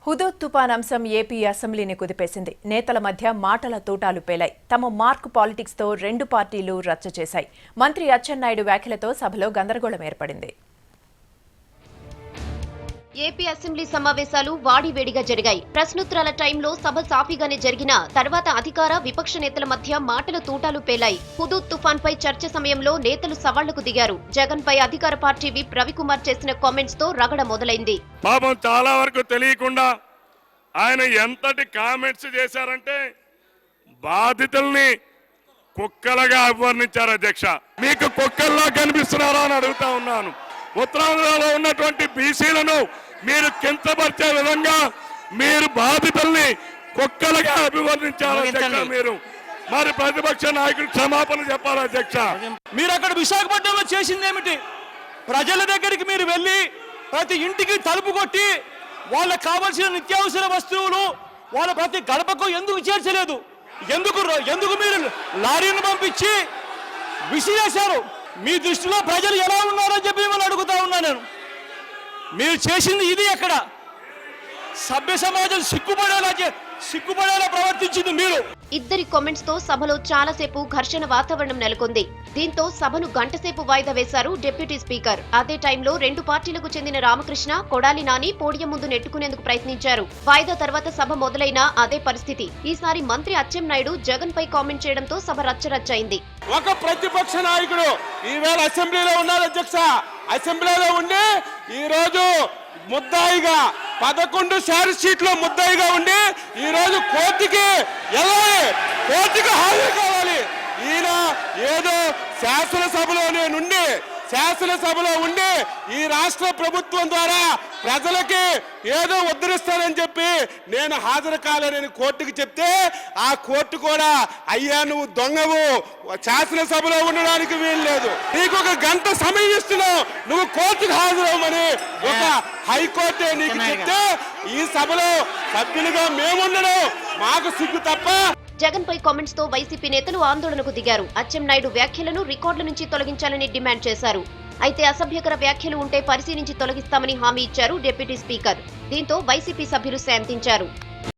Hudhud తుపాన్ అంశం AP అసెంబ్లీని కుదిపేసింది. నేతల మధ్య మాటల తూటాలు పేలాయి. తమ మార్క్ పాలిటిక్స్ తో రెండు పార్టీలు రచ్చ చేశాయి. మంత్రి అచ్చెన్నాయుడు వ్యాఖ్యలతో సభలో గందరగోళం ఏర్పడింది. ఏపీ అసెంబ్లీ సమావేశాలు వాడివేడిగా జరిగాయి. ప్రశ్నోత్తరాల టైంలో సభ సాఫీగానే జరిగిన తర్వాత అధికార విపక్ష నేతల మధ్య మాటల తూటాలు పేలాయి. హుదూద్ తుఫాన్ పై చర్చ సమయంలో నేతలు సవాళ్లకు దిగారు. జగన్ పై అధికార పార్టీ విప్ రవికుమార్ చేసిన కామెంట్స్ తో రగడ మొదలైంది. పాపం చాలా వరకు తెలియకుండా ఆయన ఎంతటి కామెంట్స్ చేశారంటే బాధితుల్ని కుక్కలుగా అభివర్ణించారు. అధ్యక్ష, మీకు కుక్కల్లా కనిపిస్తున్నారా అని అడుగుతా ఉన్నాను. ఉత్తరాంధ్రలో ఉన్నటువంటి బీసీలను మీరు కించపరిచే విధంగా మీరు బాధితుల్ని కుక్కలుగా అభివర్ణించారు. అధ్యక్ష, మీరు మరి ప్రతిపక్ష నాయకుడు క్షమాపణ చెప్పాలి. అధ్యక్ష, మీరు అక్కడ విశాఖపట్నంలో చేసింది ఏమిటి? ప్రజల దగ్గరికి మీరు వెళ్ళి ప్రతి ఇంటికి తలుపు కొట్టి వాళ్ళకి కావాల్సిన నిత్యావసర వస్తువులు వాళ్ళ ప్రతి గడపకు ఎందుకు చేర్చలేదు? ఎందుకు మీరు లారీని పంపించి విసిరేశారు? మీ దృష్టిలో ప్రజలు ఎలా ఉన్నారో చెప్పి మిమ్మల్ని అడుగుతా ఉన్నా నేను. మీరు చేసింది ఇది ఎక్కడ? సభ్య సమాజం సిగ్గుపడేలా ప్రవర్తించింది మీరు. ఇద్దరి కామెంట్స్ తో సభలో చాలాసేపు ఘర్షణ వాతావరణం నెలకొంది. దీంతో సభను గంటసేపు వాయిదా వేశారు డిప్యూటీ స్పీకర్. అదే టైంలో రెండు పార్టీలకు చెందిన రామకృష్ణ, కొడాలి నాని పోడియం ముందు నెట్టుకునేందుకు ప్రయత్నించారు. వాయిదా తర్వాత సభ మొదలైన అదే పరిస్థితి. ఈసారి మంత్రి అచ్చెన్నాయుడు జగన్ పై కామెంట్ చేయడంతో సభ రచ్చరచ్చయింది. ఒక ప్రతిపక్ష నాయకుడు ఈవేళ అసెంబ్లీలో ఉన్నారు. అధ్యక్ష, అసెంబ్లీలో ఉండి ఈ రోజు ముద్దాయిగా 11 ఛార్జ్ షీట్లో ముద్దాయిగా ఉండి ఈ రోజు కోర్టుకి హాజరు కావాలి. ఈయన ఏదో శాసనసభలో ఉండి ఈ రాష్ట్ర ప్రభుత్వం ద్వారా ప్రజలకి ఏదో ఉద్ధరిస్తానని చెప్పి నేను హాజరు కాలేనని కోర్టుకి చెప్తే ఆ కోర్టు కూడా అయ్యా నువ్వు దొంగవు, శాసనసభలో ఉండడానికి వీలు లేదు, నీకు 1 గంట సమయం ఇస్తున్నావు, నువ్వు కోర్టుకు హాజరవ్వమని ఒక హైకోర్టే నీకు చెప్తే ఈ సభలో సభ్యులుగా మేముండడం మాకు సిగ్గు తప్ప. జగన్ పై కామెంట్స్ తో వైసీపీ నేతలు ఆందోళనకు దిగారు. అచ్చెన్నాయుడు వ్యాఖ్యలను రికార్డుల నుంచి తొలగించాలని డిమాండ్ చేశారు. అయితే అసభ్యకర వ్యాఖ్యలు ఉంటే పరిశీలించి తొలగిస్తామని హామీ ఇచ్చారు డిప్యూటీ స్పీకర్. దీంతో వైసీపీ సభ్యులు శాంతించారు.